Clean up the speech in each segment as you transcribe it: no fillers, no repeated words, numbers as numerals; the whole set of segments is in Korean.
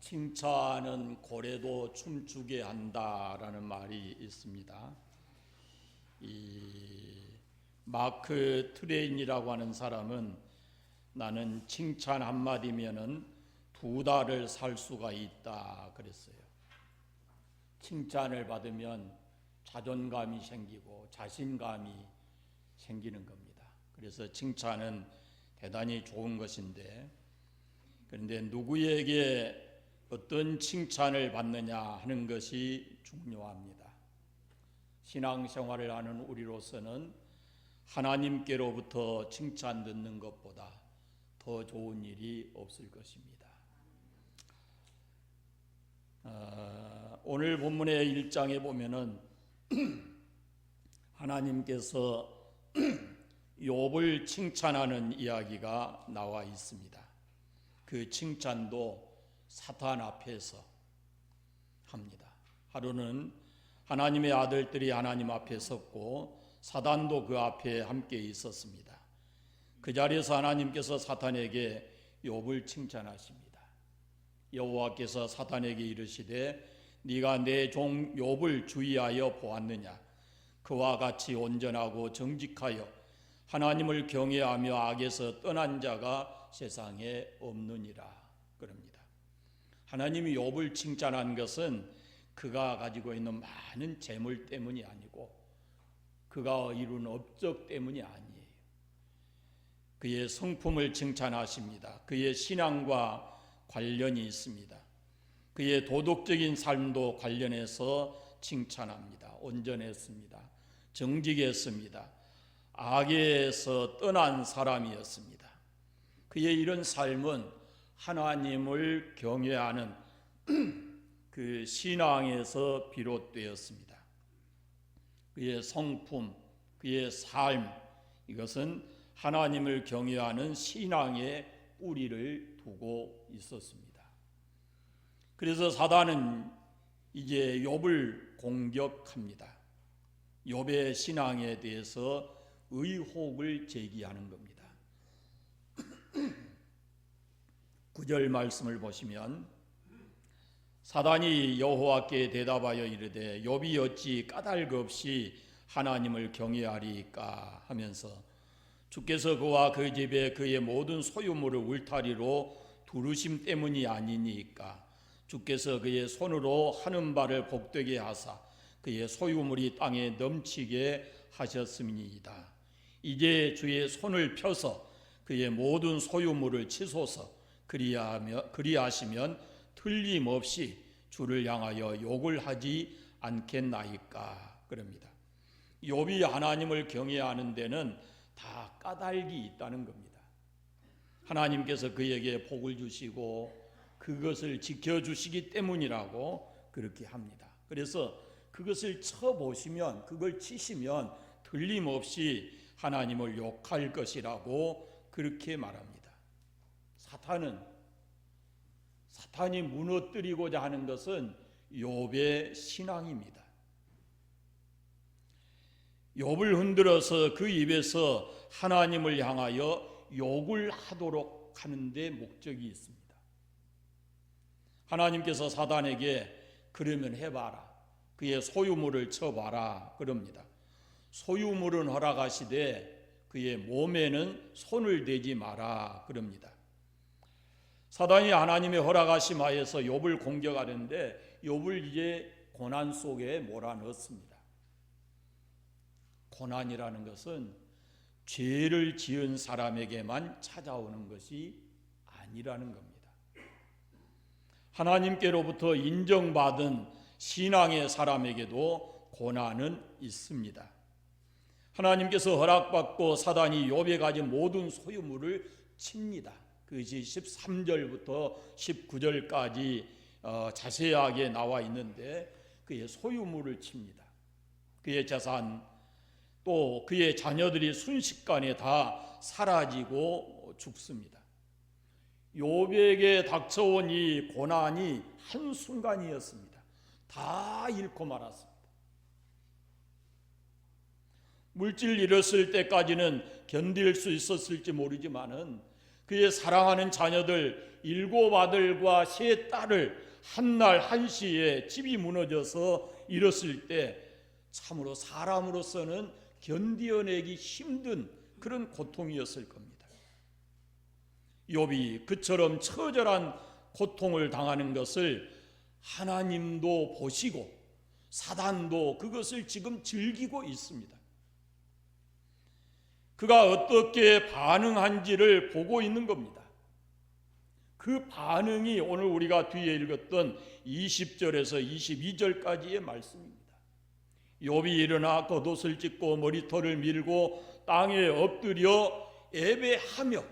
칭찬은 고래도 춤추게 한다라는 말이 있습니다. 이 마크 트웨인이라고 하는 사람은 나는 칭찬 한마디면은 2달을 살 수가 있다 그랬어요. 칭찬을 받으면 자존감이 생기고 자신감이 생기는 겁니다. 그래서 칭찬은 대단히 좋은 것인데, 그런데 누구에게 어떤 칭찬을 받느냐 하는 것이 중요합니다. 신앙생활을 하는 우리로서는 하나님께로부터 칭찬 듣는 것보다 더 좋은 일이 없을 것입니다. 오늘 본문의 1장에 보면은 하나님께서 욥을 칭찬하는 이야기가 나와 있습니다. 그 칭찬도 사탄 앞에서 합니다. 하루는 하나님의 아들들이 하나님 앞에 섰고 사단도 그 앞에 함께 있었습니다. 그 자리에서 하나님께서 사탄에게 욥을 칭찬하십니다. 여호와께서 사탄에게 이르시되 네가 내 종 욥을 주의하여 보았느냐? 그와 같이 온전하고 정직하여 하나님을 경외하며 악에서 떠난 자가 세상에 없느니라 그럽니다. 하나님이 욥을 칭찬한 것은 그가 가지고 있는 많은 재물 때문이 아니고 그가 이룬 업적 때문이 아니에요. 그의 성품을 칭찬하십니다. 그의 신앙과 관련이 있습니다. 그의 도덕적인 삶도 관련해서 칭찬합니다. 온전했습니다. 정직했습니다. 악에서 떠난 사람이었습니다. 그의 이런 삶은 하나님을 경외하는 그 신앙에서 비롯되었습니다. 그의 성품, 그의 삶, 이것은 하나님을 경외하는 신앙의 뿌리를 두고 있었습니다. 그래서 사단은 이제 욥을 공격합니다. 욥의 신앙에 대해서 의혹을 제기하는 겁니다. 9절 말씀을 보시면 사단이 여호와께 대답하여 이르되 욥이 어찌 까닭 없이 하나님을 경외하리까 하면서 주께서 그와 그 집에 그의 모든 소유물을 울타리로 두르심 때문이 아니니까 주께서 그의 손으로 하는 바를 복되게 하사 그의 소유물이 땅에 넘치게 하셨음이니이다. 이제 주의 손을 펴서 그의 모든 소유물을 치소서. 그리하시면 틀림없이 주를 향하여 욕을 하지 않겠나이까 그럽니다. 욥이 하나님을 경외하는 데는 다 까닭이 있다는 겁니다. 하나님께서 그에게 복을 주시고 그것을 지켜주시기 때문이라고 그렇게 합니다. 그래서 그것을 쳐보시면, 그걸 치시면 틀림없이 하나님을 욕할 것이라고 그렇게 말합니다. 사탄이 무너뜨리고자 하는 것은 욥의 신앙입니다. 욥을 흔들어서 그 입에서 하나님을 향하여 욕을 하도록 하는 데 목적이 있습니다. 하나님께서 사단에게 그러면 해봐라. 그의 소유물을 쳐봐라. 그럽니다. 소유물은 허락하시되 그의 몸에는 손을 대지 마라. 그럽니다. 사단이 하나님의 허락하심 하에서 욥을 공격하는데 욥을 이제 고난 속에 몰아넣습니다. 고난이라는 것은 죄를 지은 사람에게만 찾아오는 것이 아니라는 겁니다. 하나님께로부터 인정받은 신앙의 사람에게도 고난은 있습니다. 하나님께서 허락받고 사단이 욥에 가진 모든 소유물을 칩니다. 그것이 13절부터 19절까지 자세하게 나와 있는데 그의 소유물을 칩니다. 그의 재산, 또 그의 자녀들이 순식간에 다 사라지고 죽습니다. 욥에게 닥쳐온 이 고난이 한순간이었습니다. 다 잃고 말았습니다. 물질 잃었을 때까지는 견딜 수 있었을지 모르지만은 그의 사랑하는 자녀들 7 아들과 3 딸을 한날 한시에 집이 무너져서 잃었을 때 참으로 사람으로서는 견디어내기 힘든 그런 고통이었을 겁니다. 욥이 그처럼 처절한 고통을 당하는 것을 하나님도 보시고 사단도 그것을 지금 즐기고 있습니다. 그가 어떻게 반응한지를 보고 있는 겁니다. 그 반응이 오늘 우리가 뒤에 읽었던 20절에서 22절까지의 말씀입니다. 욥이 일어나 겉옷을 찢고 머리털을 밀고 땅에 엎드려 애배하며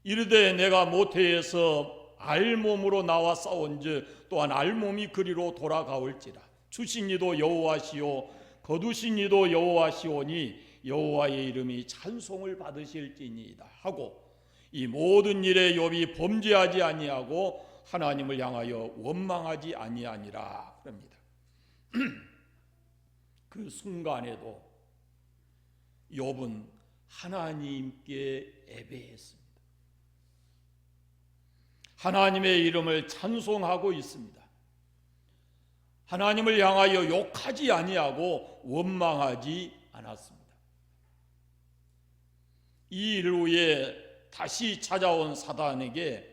이르되 내가 모태에서 알몸으로 나와 싸운즉 또한 알몸이 그리로 돌아가올지라. 주신 이도 여호와시오 거두신 이도 여호와시오니 여호와의 이름이 찬송을 받으실지니이다 하고 이 모든 일에 욥이 범죄하지 아니하고 하나님을 향하여 원망하지 아니하니라 그럽니다. 그 순간에도 욥은 하나님께 애배했습니다. 하나님의 이름을 찬송하고 있습니다. 하나님을 향하여 욕하지 아니하고 원망하지 않았습니다. 이 일 후에 다시 찾아온 사단에게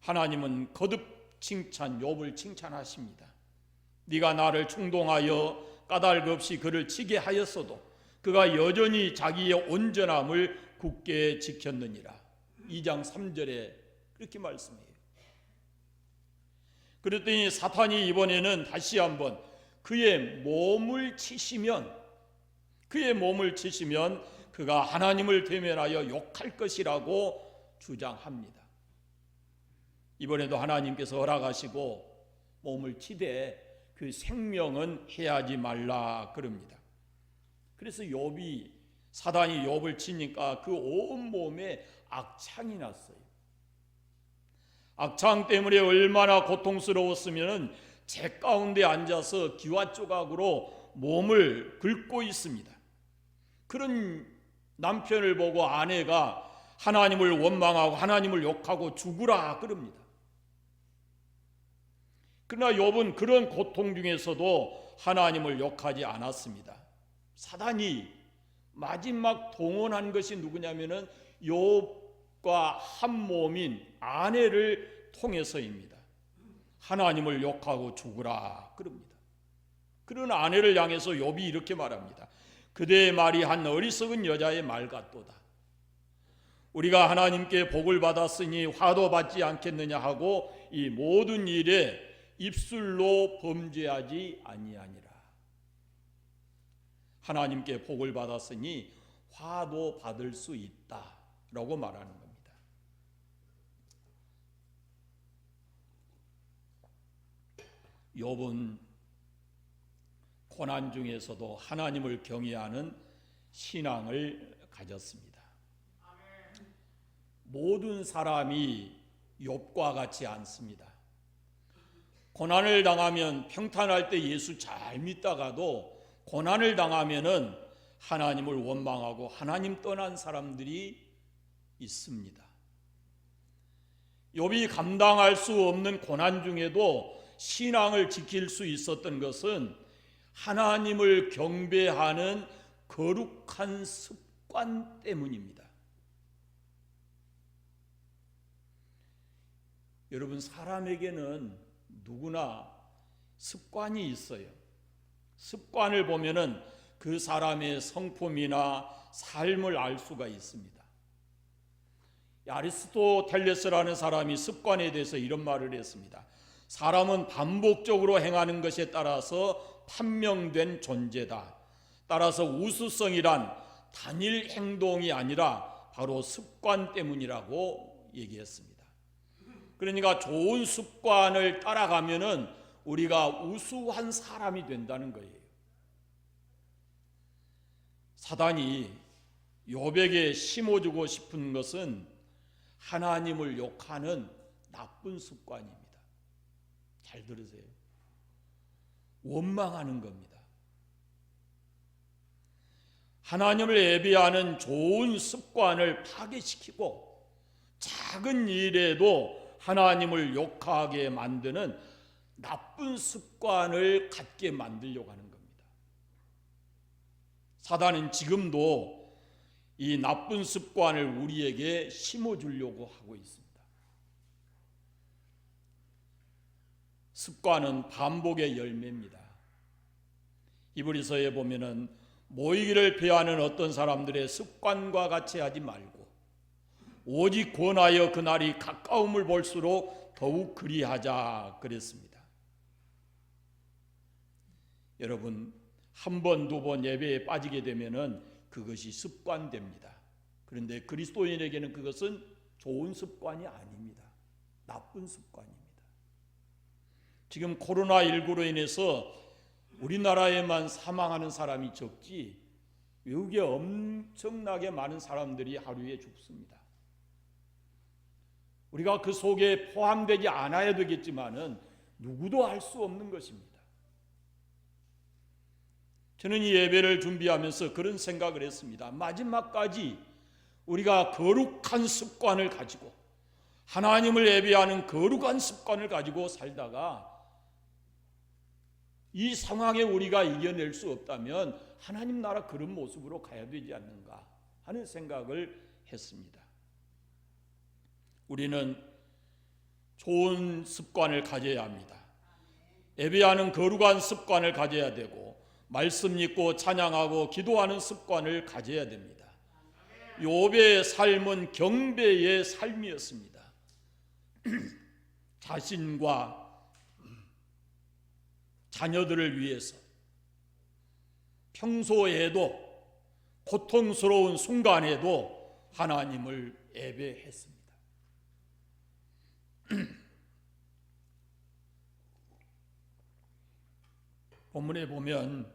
하나님은 거듭 욥을 칭찬하십니다. 네가 나를 충동하여 까닭 없이 그를 치게 하였어도 그가 여전히 자기의 온전함을 굳게 지켰느니라. 2장 3절에 그렇게 말씀해요. 그랬더니 사탄이 이번에는 다시 한번 그의 몸을 치시면 그가 하나님을 대면하여 욕할 것이라고 주장합니다. 이번에도 하나님께서 허락하시고 몸을 치되 그 생명은 해하지 말라 그럽니다. 그래서 사단이 욥을 치니까 그 온 몸에 악창이 났어요. 악창 때문에 얼마나 고통스러웠으면 재 가운데 앉아서 기와 조각으로 몸을 긁고 있습니다. 그런 남편을 보고 아내가 하나님을 원망하고 하나님을 욕하고 죽으라 그럽니다. 그러나 욥은 그런 고통 중에서도 하나님을 욕하지 않았습니다. 사단이 마지막 동원한 것이 누구냐면은 욥과 한 몸인 아내를 통해서입니다. 하나님을 욕하고 죽으라 그럽니다. 그런 아내를 향해서 욥이 이렇게 말합니다. 그대의 말이 한 어리석은 여자의 말 같도다. 우리가 하나님께 복을 받았으니 화도 받지 않겠느냐 하고 이 모든 일에 입술로 범죄하지 아니하니라. 하나님께 복을 받았으니 화도 받을 수 있다라고 말하는 겁니다. 욥은 고난 중에서도 하나님을 경외하는 신앙을 가졌습니다. 모든 사람이 욥과 같지 않습니다. 고난을 당하면 평탄할 때 예수 잘 믿다가도 고난을 당하면은 하나님을 원망하고 하나님 떠난 사람들이 있습니다. 욥이 감당할 수 없는 고난 중에도 신앙을 지킬 수 있었던 것은 하나님을 경배하는 거룩한 습관 때문입니다. 여러분, 사람에게는 누구나 습관이 있어요. 습관을 보면은 그 사람의 성품이나 삶을 알 수가 있습니다. 아리스토텔레스라는 사람이 습관에 대해서 이런 말을 했습니다. 사람은 반복적으로 행하는 것에 따라서 판명된 존재다. 따라서 우수성이란 단일 행동이 아니라 바로 습관 때문이라고 얘기했습니다. 그러니까 좋은 습관을 따라가면은 우리가 우수한 사람이 된다는 거예요. 사단이 욥에게 심어주고 싶은 것은 하나님을 욕하는 나쁜 습관입니다. 잘 들으세요. 원망하는 겁니다. 하나님을 예배하는 좋은 습관을 파괴시키고 작은 일에도 하나님을 욕하게 만드는 나쁜 습관을 갖게 만들려고 하는 겁니다. 사단은 지금도 이 나쁜 습관을 우리에게 심어주려고 하고 있습니다. 습관은 반복의 열매입니다. 히브리서에 보면은 모이기를 배하는 어떤 사람들의 습관과 같이 하지 말고 오직 권하여 그날이 가까움을 볼수록 더욱 그리하자 그랬습니다. 여러분, 한 번, 두 번 예배에 빠지게 되면은 그것이 습관됩니다. 그런데 그리스도인에게는 그것은 좋은 습관이 아닙니다. 나쁜 습관입니다. 지금 코로나19로 인해서 우리나라에만 사망하는 사람이 적지 외국에 엄청나게 많은 사람들이 하루에 죽습니다. 우리가 그 속에 포함되지 않아야 되겠지만은 누구도 알 수 없는 것입니다. 저는 이 예배를 준비하면서 그런 생각을 했습니다. 마지막까지 우리가 거룩한 습관을 가지고 하나님을 예배하는 거룩한 습관을 가지고 살다가 이 상황에 우리가 이겨낼 수 없다면 하나님 나라 그런 모습으로 가야 되지 않는가 하는 생각을 했습니다. 우리는 좋은 습관을 가져야 합니다. 예배하는 거룩한 습관을 가져야 되고 말씀 읽고 찬양하고 기도하는 습관을 가져야 됩니다. 욥의 삶은 경배의 삶이었습니다. 자신과 자녀들을 위해서 평소에도 고통스러운 순간에도 하나님을 예배했습니다. 본문에 보면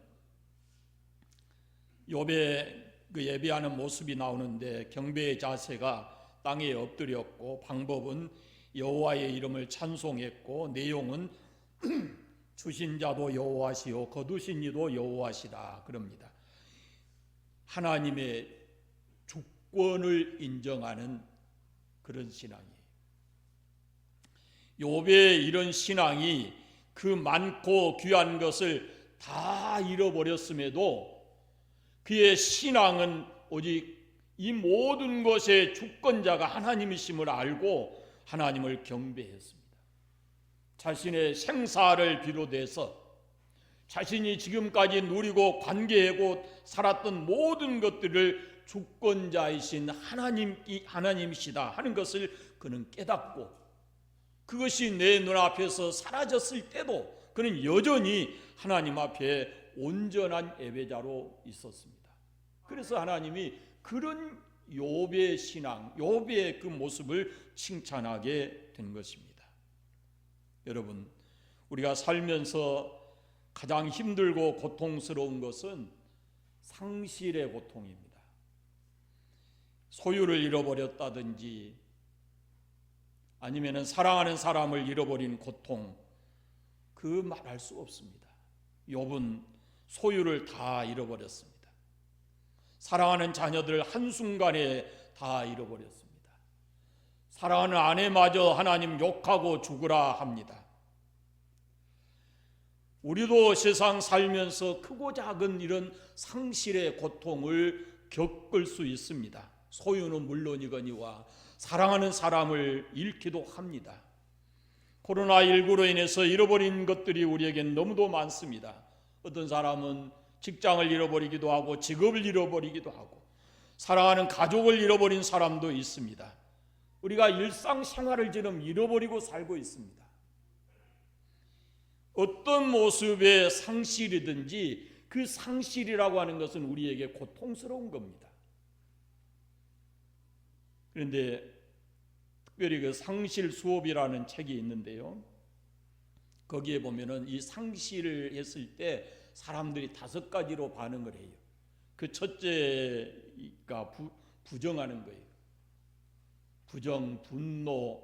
욥의 그 예배하는 모습이 나오는데 경배의 자세가 땅에 엎드렸고 방법은 여호와의 이름을 찬송했고 내용은 주신 자도 여호와시요 거두신 이도 여호와시라 그럽니다. 하나님의 주권을 인정하는 그런 신앙이에요. 욥의 이런 신앙이 그 많고 귀한 것을 다 잃어버렸음에도 그의 신앙은 오직 이 모든 것의 주권자가 하나님이심을 알고 하나님을 경배했습니다. 자신의 생사를 비롯해서 자신이 지금까지 누리고 관계하고 살았던 모든 것들을 주권자이신 하나님이시다 하는 것을 그는 깨닫고 그것이 내 눈앞에서 사라졌을 때도 그는 여전히 하나님 앞에 온전한 예배자로 있었습니다. 그래서 하나님이 그런 욥의 신앙, 욥의 그 모습을 칭찬하게 된 것입니다. 여러분, 우리가 살면서 가장 힘들고 고통스러운 것은 상실의 고통입니다. 소유를 잃어버렸다든지 아니면 사랑하는 사람을 잃어버린 고통, 그 말할 수 없습니다. 욥은 소유를 다 잃어버렸습니다. 사랑하는 자녀들 한순간에 다 잃어버렸습니다. 사랑하는 아내마저 하나님 욕하고 죽으라 합니다. 우리도 세상 살면서 크고 작은 이런 상실의 고통을 겪을 수 있습니다. 소유는 물론이거니와 사랑하는 사람을 잃기도 합니다. 코로나19로 인해서 잃어버린 것들이 우리에겐 너무도 많습니다. 어떤 사람은 직장을 잃어버리기도 하고 직업을 잃어버리기도 하고 사랑하는 가족을 잃어버린 사람도 있습니다. 우리가 일상생활을 지금 잃어버리고 살고 있습니다. 어떤 모습의 상실이든지 그 상실이라고 하는 것은 우리에게 고통스러운 겁니다. 그런데 특별히 그 상실 수업이라는 책이 있는데요. 거기에 보면은 이 상실을 했을 때 사람들이 5가지로 반응을 해요. 그 첫째가 부정하는 거예요. 부정, 분노,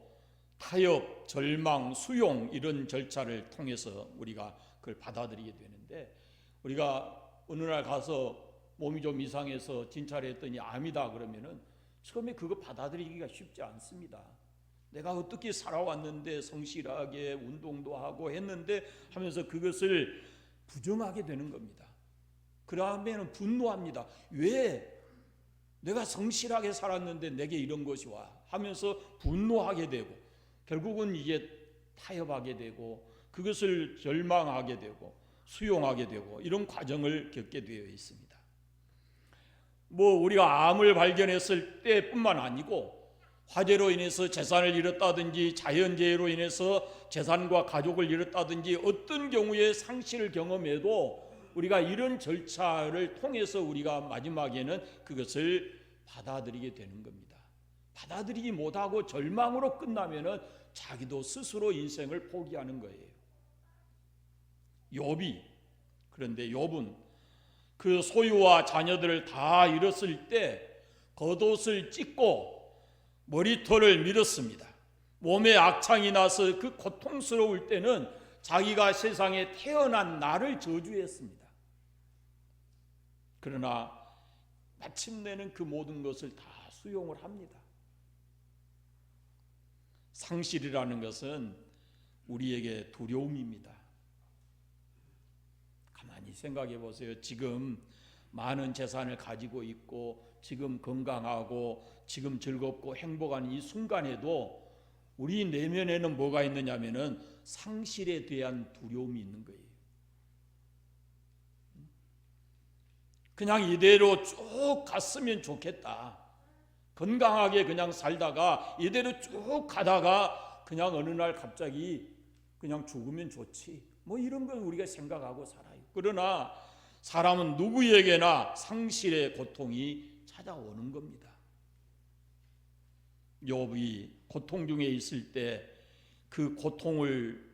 타협, 절망, 수용 이런 절차를 통해서 우리가 그걸 받아들이게 되는데 우리가 어느 날 가서 몸이 좀 이상해서 진찰을 했더니 암이다 그러면은 처음에 그거 받아들이기가 쉽지 않습니다. 내가 어떻게 살아왔는데 성실하게 운동도 하고 했는데 하면서 그것을 부정하게 되는 겁니다. 그 다음에는 분노합니다. 왜 내가 성실하게 살았는데 내게 이런 것이 와 하면서 분노하게 되고 결국은 이게 타협하게 되고 그것을 절망하게 되고 수용하게 되고 이런 과정을 겪게 되어 있습니다. 우리가 암을 발견했을 때뿐만 아니고 화재로 인해서 재산을 잃었다든지 자연재해로 인해서 재산과 가족을 잃었다든지 어떤 경우에 상실을 경험해도 우리가 이런 절차를 통해서 우리가 마지막에는 그것을 받아들이게 되는 겁니다. 받아들이지 못하고 절망으로 끝나면은 자기도 스스로 인생을 포기하는 거예요. 그런데 욥은 그 소유와 자녀들을 다 잃었을 때 겉옷을 찢고 머리털을 밀었습니다. 몸에 악창이 나서 그 고통스러울 때는 자기가 세상에 태어난 날을 저주했습니다. 그러나 마침내는 그 모든 것을 다 수용을 합니다. 상실이라는 것은 우리에게 두려움입니다. 가만히 생각해 보세요. 지금 많은 재산을 가지고 있고 지금 건강하고 지금 즐겁고 행복한 이 순간에도 우리 내면에는 뭐가 있느냐면은 상실에 대한 두려움이 있는 거예요. 그냥 이대로 쭉 갔으면 좋겠다. 건강하게 그냥 살다가 이대로 쭉 가다가 그냥 어느 날 갑자기 그냥 죽으면 좋지. 이런 건 우리가 생각하고 살아요. 그러나 사람은 누구에게나 상실의 고통이 찾아오는 겁니다. 욥이 고통 중에 있을 때 그 고통을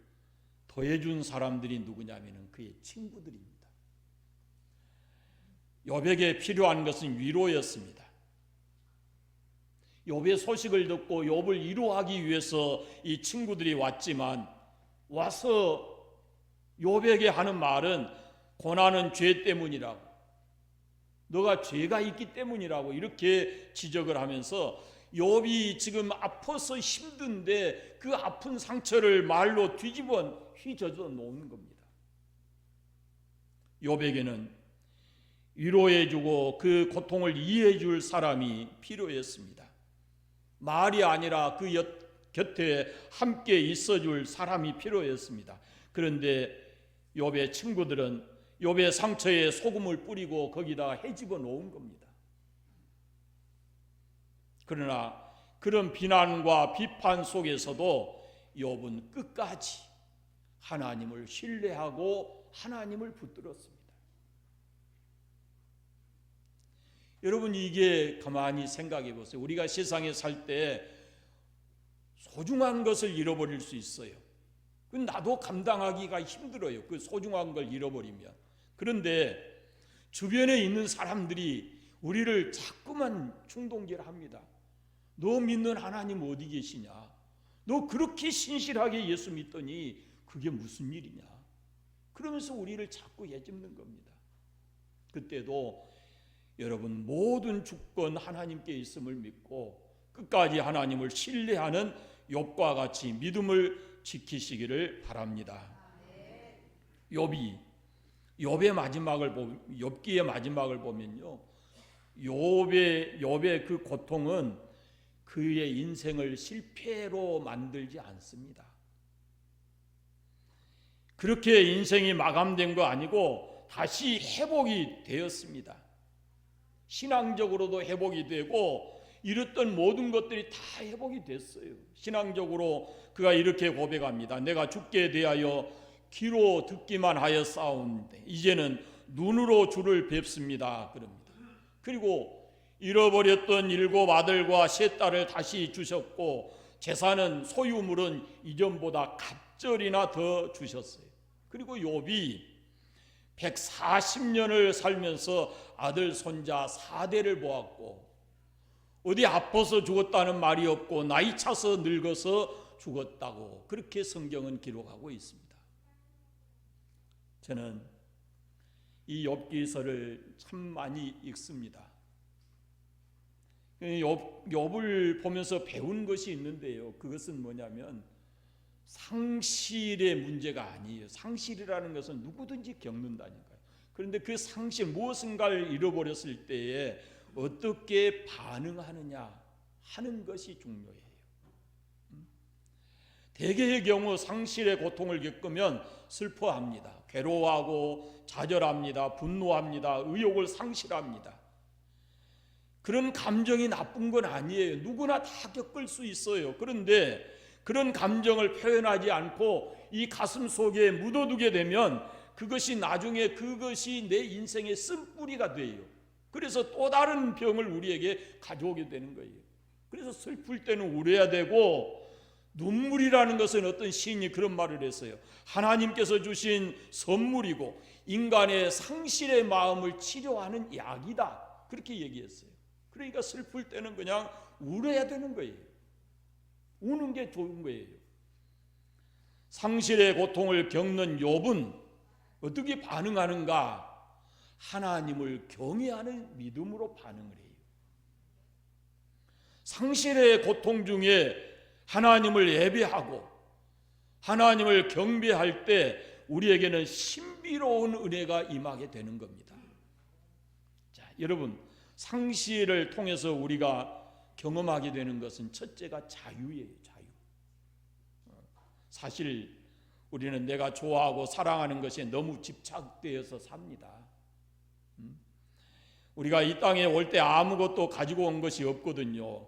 더해준 사람들이 누구냐면 그의 친구들입니다. 욥에게 필요한 것은 위로였습니다. 욥의 소식을 듣고 욥을 위로하기 위해서 이 친구들이 왔지만 와서 욥에게 하는 말은 고난은 죄 때문이라고, 너가 죄가 있기 때문이라고 이렇게 지적을 하면서 욥이 지금 아파서 힘든데 그 아픈 상처를 말로 휘저어 놓는 겁니다. 욥에게는 위로해주고 그 고통을 이해해줄 사람이 필요했습니다. 말이 아니라 그 곁에 함께 있어줄 사람이 필요했습니다. 그런데 욥의 친구들은 욥의 상처에 소금을 뿌리고 거기다가 헤집어 놓은 겁니다. 그러나 그런 비난과 비판 속에서도 욥은 끝까지 하나님을 신뢰하고 하나님을 붙들었습니다. 여러분, 이게 가만히 생각해 보세요. 우리가 세상에 살 때 소중한 것을 잃어버릴 수 있어요. 나도 감당하기가 힘들어요. 그 소중한 걸 잃어버리면. 그런데 주변에 있는 사람들이 우리를 자꾸만 충동질합니다. 너 믿는 하나님 어디 계시냐? 너 그렇게 신실하게 예수 믿더니 그게 무슨 일이냐? 그러면서 우리를 자꾸 헤집는 겁니다. 그때도 여러분 모든 주권 하나님께 있음을 믿고 끝까지 하나님을 신뢰하는 욥과 같이 믿음을 지키시기를 바랍니다. 욥기의 마지막을 보면요, 욥의 그 고통은 그의 인생을 실패로 만들지 않습니다. 그렇게 인생이 마감된 거 아니고 다시 회복이 되었습니다. 신앙적으로도 회복이 되고 잃었던 모든 것들이 다 회복이 됐어요. 신앙적으로 그가 이렇게 고백합니다. 내가 주께 대하여 귀로 듣기만 하였사온데 이제는 눈으로 주를 뵙습니다. 그럽니다. 그리고 잃어버렸던 7 아들과 3 딸을 다시 주셨고 재산은 소유물은 이전보다 갑절이나 더 주셨어요. 그리고 욥이 140년을 살면서 아들 손자 4대를 보았고 어디 아파서 죽었다는 말이 없고 나이 차서 늙어서 죽었다고 그렇게 성경은 기록하고 있습니다. 저는 이 욥기서를 참 많이 읽습니다. 욥을 보면서 배운 것이 있는데요. 그것은 뭐냐면 상실의 문제가 아니에요. 상실이라는 것은 누구든지 겪는다니까요. 그런데 그 상실, 무엇인가를 잃어버렸을 때에 어떻게 반응하느냐 하는 것이 중요해요. 대개의 경우 상실의 고통을 겪으면 슬퍼합니다. 괴로워하고 좌절합니다. 분노합니다. 의욕을 상실합니다. 그런 감정이 나쁜 건 아니에요. 누구나 다 겪을 수 있어요. 그런데 그런 감정을 표현하지 않고 이 가슴 속에 묻어두게 되면 그것이 나중에 그것이 내 인생의 쓴뿌리가 돼요. 그래서 또 다른 병을 우리에게 가져오게 되는 거예요. 그래서 슬플 때는 울어야 되고, 눈물이라는 것은 어떤 시인이 그런 말을 했어요. 하나님께서 주신 선물이고 인간의 상실의 마음을 치료하는 약이다. 그렇게 얘기했어요. 그러니까 슬플 때는 그냥 울어야 되는 거예요. 우는 게 좋은 거예요. 상실의 고통을 겪는 욥은 어떻게 반응하는가? 하나님을 경외하는 믿음으로 반응을 해요. 상실의 고통 중에 하나님을 예배하고 하나님을 경배할 때 우리에게는 신비로운 은혜가 임하게 되는 겁니다. 자, 여러분, 상실을 통해서 우리가 경험하게 되는 것은 첫째가 자유예요. 자유. 사실 우리는 내가 좋아하고 사랑하는 것에 너무 집착되어서 삽니다. 우리가 이 땅에 올 때 아무것도 가지고 온 것이 없거든요.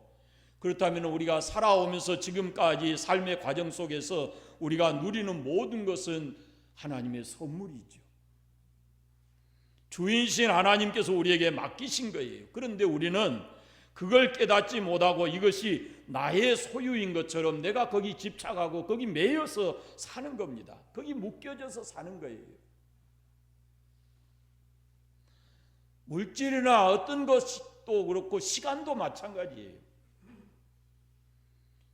그렇다면 우리가 살아오면서 지금까지 삶의 과정 속에서 우리가 누리는 모든 것은 하나님의 선물이죠. 주인이신 하나님께서 우리에게 맡기신 거예요. 그런데 우리는 그걸 깨닫지 못하고 이것이 나의 소유인 것처럼 내가 거기 집착하고 거기 매여서 사는 겁니다. 거기 묶여져서 사는 거예요. 물질이나 어떤 것도 그렇고 시간도 마찬가지예요.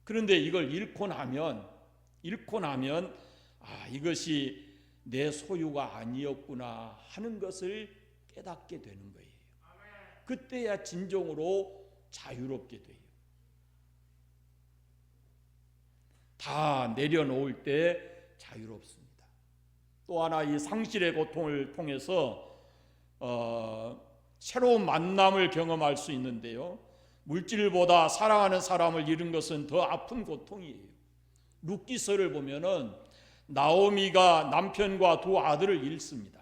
그런데 이걸 잃고 나면 이것이 내 소유가 아니었구나 하는 것을 깨닫게 되는 거예요. 그때야 진정으로 자유롭게 돼요. 다 내려놓을 때 자유롭습니다. 또 하나 이 상실의 고통을 통해서 새로운 만남을 경험할 수 있는데요. 물질보다 사랑하는 사람을 잃은 것은 더 아픈 고통이에요. 룻기서를 보면은 나오미가 남편과 두 아들을 잃습니다.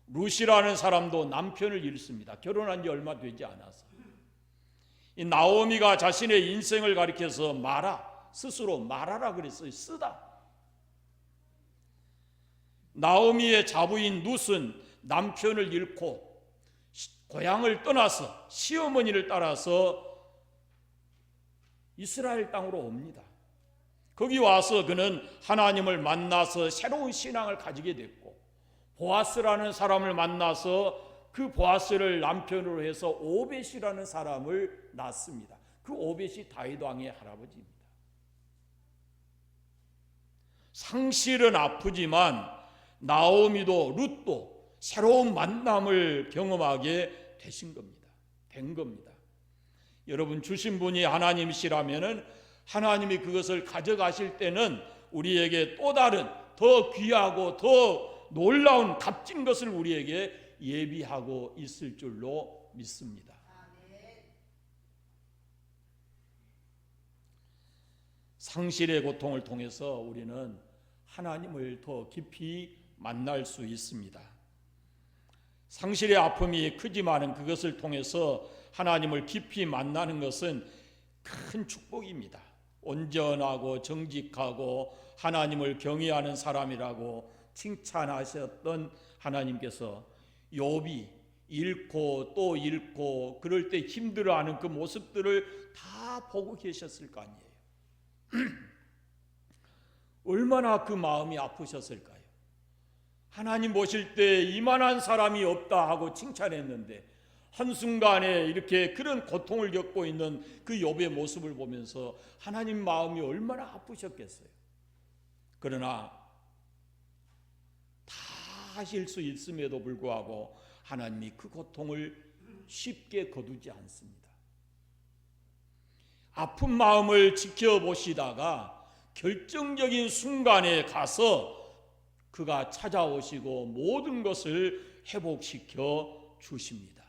룻이라는 사람도 남편을 잃습니다. 결혼한 지 얼마 되지 않아서. 이 나오미가 자신의 인생을 가리켜서 스스로 말하라 그랬어요. 쓰다. 나오미의 자부인 룻은 남편을 잃고 고향을 떠나서 시어머니를 따라서 이스라엘 땅으로 옵니다. 거기 와서 그는 하나님을 만나서 새로운 신앙을 가지게 됐고, 보아스라는 사람을 만나서 그 보아스를 남편으로 해서 오벳이라는 사람을 낳습니다. 그 오벳이 다윗 왕의 할아버지입니다. 상실은 아프지만 나오미도 룻도 새로운 만남을 경험하게 된 겁니다. 여러분, 주신 분이 하나님이시라면은 하나님이 그것을 가져가실 때는 우리에게 또 다른 더 귀하고 더 놀라운 값진 것을 우리에게 예비하고 있을 줄로 믿습니다. 상실의 고통을 통해서 우리는 하나님을 더 깊이 만날 수 있습니다. 상실의 아픔이 크지만은 그것을 통해서 하나님을 깊이 만나는 것은 큰 축복입니다. 온전하고 정직하고 하나님을 경외하는 사람이라고 칭찬하셨던 하나님께서 욥이 잃고 또 잃고 그럴 때 힘들어하는 그 모습들을 다 보고 계셨을 거 아니에요. 얼마나 그 마음이 아프셨을까요? 하나님 보실 때 이만한 사람이 없다 하고 칭찬했는데 한순간에 이렇게 그런 고통을 겪고 있는 그 욥의 모습을 보면서 하나님 마음이 얼마나 아프셨겠어요. 그러나 다 하실 수 있음에도 불구하고 하나님이 그 고통을 쉽게 거두지 않습니다. 아픈 마음을 지켜보시다가 결정적인 순간에 가서 그가 찾아오시고 모든 것을 회복시켜 주십니다.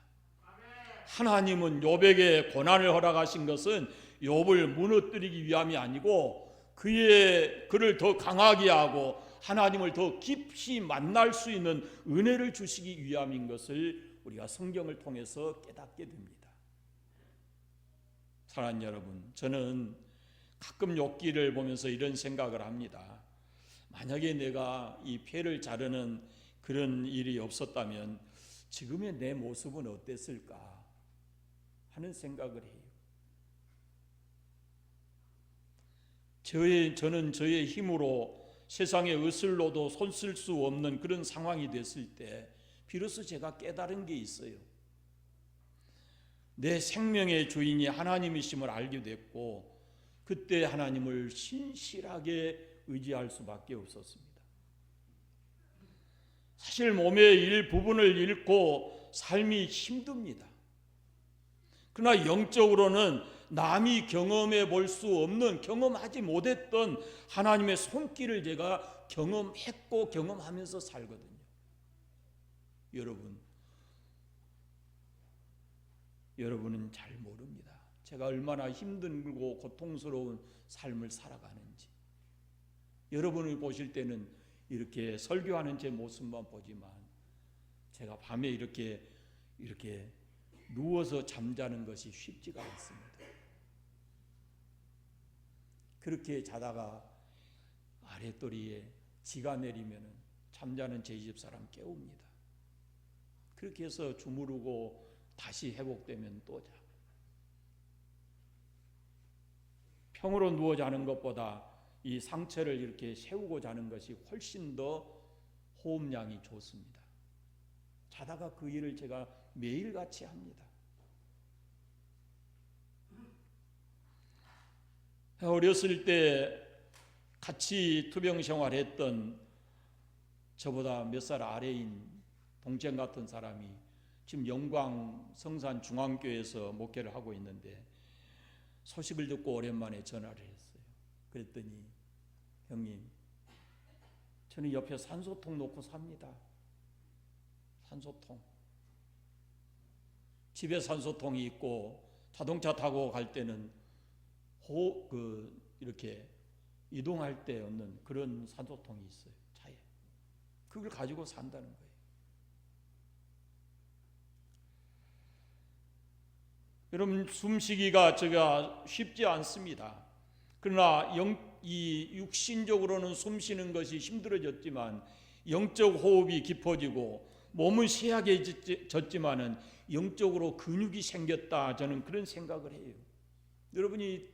하나님은 욥에게 고난을 허락하신 것은 욥을 무너뜨리기 위함이 아니고 그를 더 강하게 하고 하나님을 더 깊이 만날 수 있는 은혜를 주시기 위함인 것을 우리가 성경을 통해서 깨닫게 됩니다. 사랑하는 여러분, 저는 가끔 욥기를 보면서 이런 생각을 합니다. 만약에 내가 이 폐를 자르는 그런 일이 없었다면 지금의 내 모습은 어땠을까 하는 생각을 해요. 저는 저의 힘으로 세상의 의술로도 손쓸 수 없는 그런 상황이 됐을 때 비로소 제가 깨달은 게 있어요. 내 생명의 주인이 하나님이심을 알게 됐고 그때 하나님을 신실하게 의지할 수밖에 없었습니다. 사실 몸의 일부분을 잃고 삶이 힘듭니다. 그러나 영적으로는 남이 경험해 볼 수 없는, 경험하지 못했던 하나님의 손길을 제가 경험했고 경험하면서 살거든요. 여러분은 잘 모릅니다. 제가 얼마나 힘들고 고통스러운 삶을 살아가는지. 여러분을 보실 때는 이렇게 설교하는 제 모습만 보지만 제가 밤에 이렇게 누워서 잠자는 것이 쉽지가 않습니다. 그렇게 자다가 아랫도리에 지가 내리면 잠자는 제 집사람 깨웁니다. 그렇게 해서 주무르고 다시 회복되면 또 자. 평으로 누워 자는 것보다 이 상체를 이렇게 세우고 자는 것이 훨씬 더 호흡량이 좋습니다. 자다가 그 일을 제가 매일같이 합니다. 어렸을 때 같이 투병 생활했던 저보다 몇 살 아래인 동생 같은 사람이 지금 영광 성산 중앙교회에서 목회를 하고 있는데 소식을 듣고 오랜만에 전화를 했어요. 그랬더니 형님, 저는 옆에 산소통 놓고 삽니다. 산소통. 집에 산소통이 있고 자동차 타고 갈 때는 이렇게 이동할 때 얻는 그런 산소통이 있어요. 차에. 그걸 가지고 산다는 거예요. 여러분, 숨쉬기가 제가 쉽지 않습니다. 그러나 이 육신적으로는 숨쉬는 것이 힘들어졌지만 영적 호흡이 깊어지고 몸은 쇠약해졌지만은 영적으로 근육이 생겼다, 저는 그런 생각을 해요. 여러분이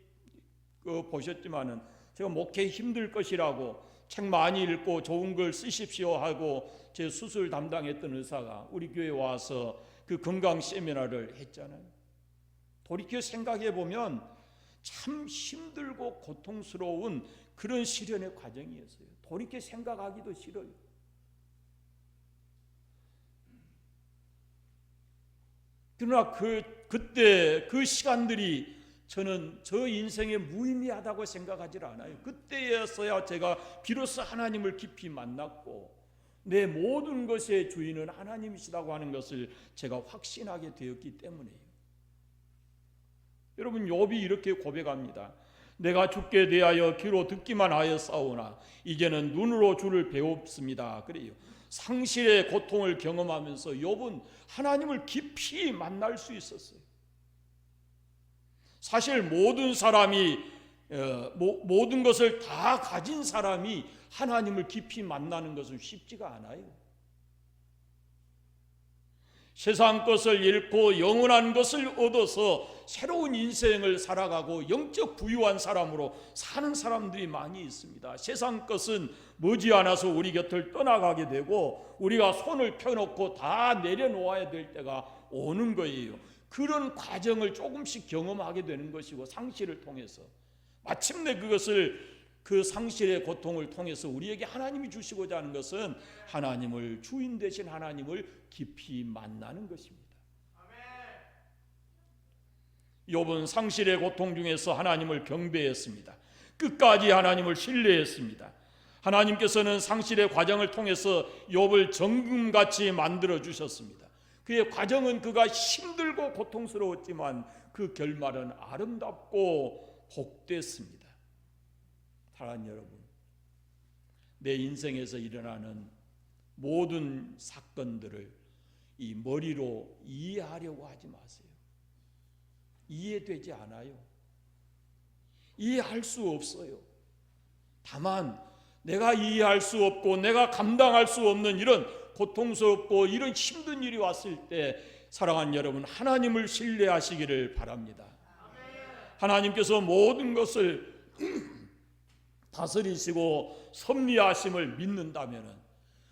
보셨지만은 제가 목회 힘들 것이라고 책 많이 읽고 좋은 걸 쓰십시오 하고 제 수술 담당했던 의사가 우리 교회에 와서 그 건강 세미나를 했잖아요. 돌이켜 생각해 보면 참 힘들고 고통스러운 그런 시련의 과정이었어요. 돌이켜 생각하기도 싫어요. 그러나 그때 그 시간들이 저는 저 인생에 무의미하다고 생각하지 않아요. 그때였어야 제가 비로소 하나님을 깊이 만났고 내 모든 것의 주인은 하나님이시라고 하는 것을 제가 확신하게 되었기 때문이에요. 여러분, 욥이 이렇게 고백합니다. 내가 죽게 대하여 귀로 듣기만 하였사오나 이제는 눈으로 주를 배웁습니다. 그래요. 상실의 고통을 경험하면서 욥은 하나님을 깊이 만날 수 있었어요. 사실 모든 사람이 모든 것을 다 가진 사람이 하나님을 깊이 만나는 것은 쉽지가 않아요. 세상 것을 잃고 영원한 것을 얻어서 새로운 인생을 살아가고 영적 부유한 사람으로 사는 사람들이 많이 있습니다. 세상 것은 머지않아서 우리 곁을 떠나가게 되고 우리가 손을 펴놓고 다 내려놓아야 될 때가 오는 거예요. 그런 과정을 조금씩 경험하게 되는 것이고 상실을 통해서 마침내 그 상실의 고통을 통해서 우리에게 하나님이 주시고자 하는 것은 하나님을, 주인 되신 하나님을 깊이 만나는 것입니다. 욥은 상실의 고통 중에서 하나님을 경배했습니다. 끝까지 하나님을 신뢰했습니다. 하나님께서는 상실의 과정을 통해서 욥을 정금같이 만들어 주셨습니다. 그의 과정은 그가 힘들고 고통스러웠지만 그 결말은 아름답고 복됐습니다. 사랑하는 여러분, 내 인생에서 일어나는 모든 사건들을 이 머리로 이해하려고 하지 마세요. 이해되지 않아요. 이해할 수 없어요. 다만 내가 이해할 수 없고 내가 감당할 수 없는 이런 고통스럽고 이런 힘든 일이 왔을 때 사랑하는 여러분, 하나님을 신뢰하시기를 바랍니다. 하나님께서 모든 것을 다스리시고 섭리하심을 믿는다면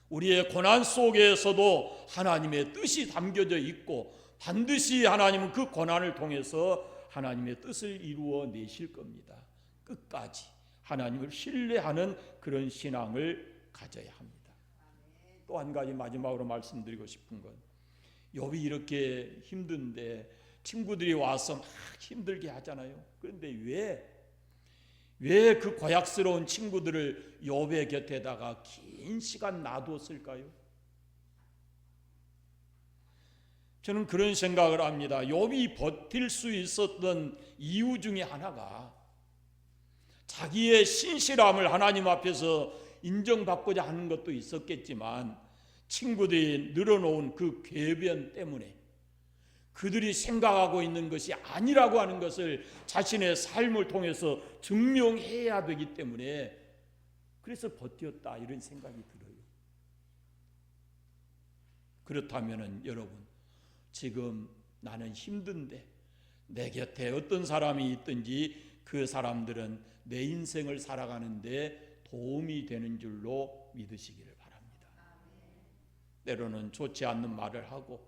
우리의 고난 속에서도 하나님의 뜻이 담겨져 있고 반드시 하나님은 그 고난을 통해서 하나님의 뜻을 이루어 내실 겁니다. 끝까지 하나님을 신뢰하는 그런 신앙을 가져야 합니다. 또 한 가지 마지막으로 말씀드리고 싶은 건, 욥이 이렇게 힘든데 친구들이 와서 막 힘들게 하잖아요. 그런데 왜 그 고약스러운 친구들을 욥의 곁에다가 긴 시간 놔두었을까요? 저는 그런 생각을 합니다. 욥이 버틸 수 있었던 이유 중에 하나가 자기의 신실함을 하나님 앞에서 인정받고자 하는 것도 있었겠지만 친구들이 늘어놓은 그 궤변 때문에 그들이 생각하고 있는 것이 아니라고 하는 것을 자신의 삶을 통해서 증명해야 되기 때문에 그래서 버텼다, 이런 생각이 들어요. 그렇다면 여러분, 지금 나는 힘든데 내 곁에 어떤 사람이 있든지 그 사람들은 내 인생을 살아가는데 도움이 되는 줄로 믿으시기를 바랍니다. 때로는 좋지 않는 말을 하고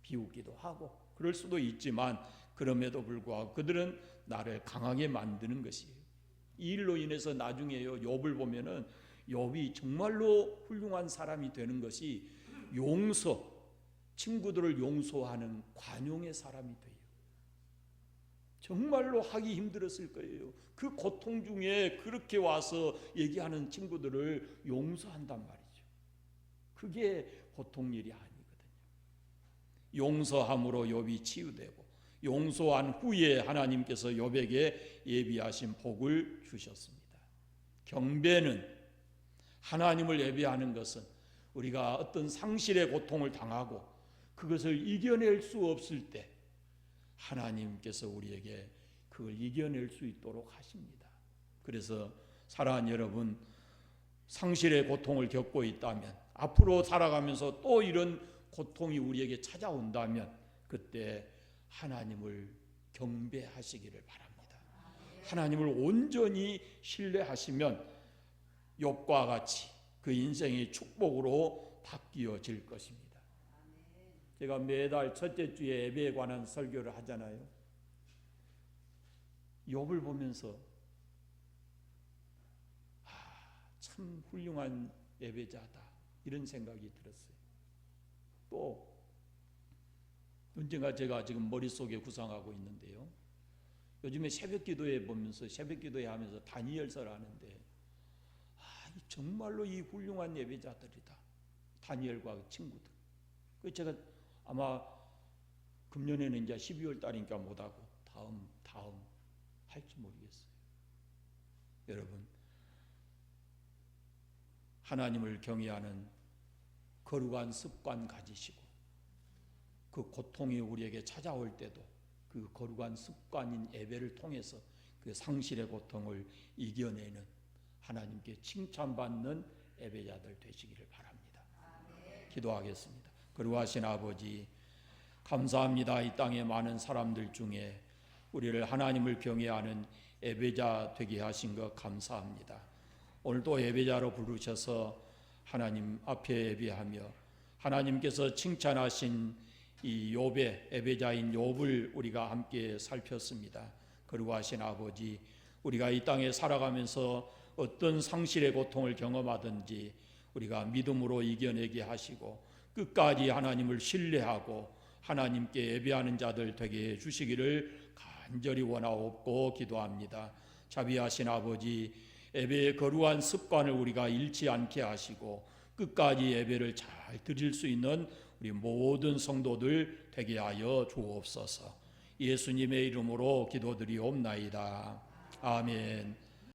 비웃기도 하고 그럴 수도 있지만 그럼에도 불구하고 그들은 나를 강하게 만드는 것이에요. 이 일로 인해서 나중에요, 욥을 보면은 욥이 정말로 훌륭한 사람이 되는 것이 친구들을 용서하는 관용의 사람이 돼요. 정말로 하기 힘들었을 거예요. 그 고통 중에 그렇게 와서 얘기하는 친구들을 용서한단 말이죠. 그게 보통 일이 아니거든요. 용서함으로 욥이 치유되고 용서한 후에 하나님께서 욥에게 예비하신 복을 주셨습니다. 경배는, 하나님을 예배하는 것은 우리가 어떤 상실의 고통을 당하고 그것을 이겨낼 수 없을 때 하나님께서 우리에게 그걸 이겨낼 수 있도록 하십니다. 그래서 사랑하는 여러분, 상실의 고통을 겪고 있다면, 앞으로 살아가면서 또 이런 고통이 우리에게 찾아온다면 그때 하나님을 경배하시기를 바랍니다. 하나님을 온전히 신뢰하시면 욥과 같이 그 인생이 축복으로 바뀌어질 것입니다. 제가 매달 첫째 주에 예배에 관한 설교를 하잖아요. 욥을 보면서 참 훌륭한 예배자다, 이런 생각이 들었어요. 또 언젠가 제가 지금 머릿속에 구상하고 있는데요, 요즘에 새벽기도회 보면서 새벽기도회 하면서 다니엘서를 하는데 정말로 이 훌륭한 예배자들이다, 다니엘과 친구들. 그래서 제가 아마 금년에는 이제 12월 달이니까 못하고 다음 할지 모르겠어요. 여러분, 하나님을 경외하는 거룩한 습관 가지시고 그 고통이 우리에게 찾아올 때도 그 거룩한 습관인 예배를 통해서 그 상실의 고통을 이겨내는, 하나님께 칭찬받는 예배자들 되시기를 바랍니다. 기도하겠습니다. 거룩하신 아버지, 감사합니다. 이 땅의 많은 사람들 중에 우리를 하나님을 경외하는 예배자 되게 하신 것 감사합니다. 오늘도 예배자로 부르셔서 하나님 앞에 예배하며 하나님께서 칭찬하신 이 욥의 예배자인 욥을 우리가 함께 살폈습니다. 거룩하신 아버지, 우리가 이 땅에 살아가면서 어떤 상실의 고통을 경험하든지 우리가 믿음으로 이겨내게 하시고 끝까지 하나님을 신뢰하고 하나님께 예배하는 자들 되게 해주시기를 간절히 원하옵고 기도합니다. 자비하신 아버지, 예배의 거룩한 습관을 우리가 잃지 않게 하시고 끝까지 예배를 잘 드릴 수 있는 우리 모든 성도들 되게 하여 주옵소서. 예수님의 이름으로 기도드리옵나이다. 아멘.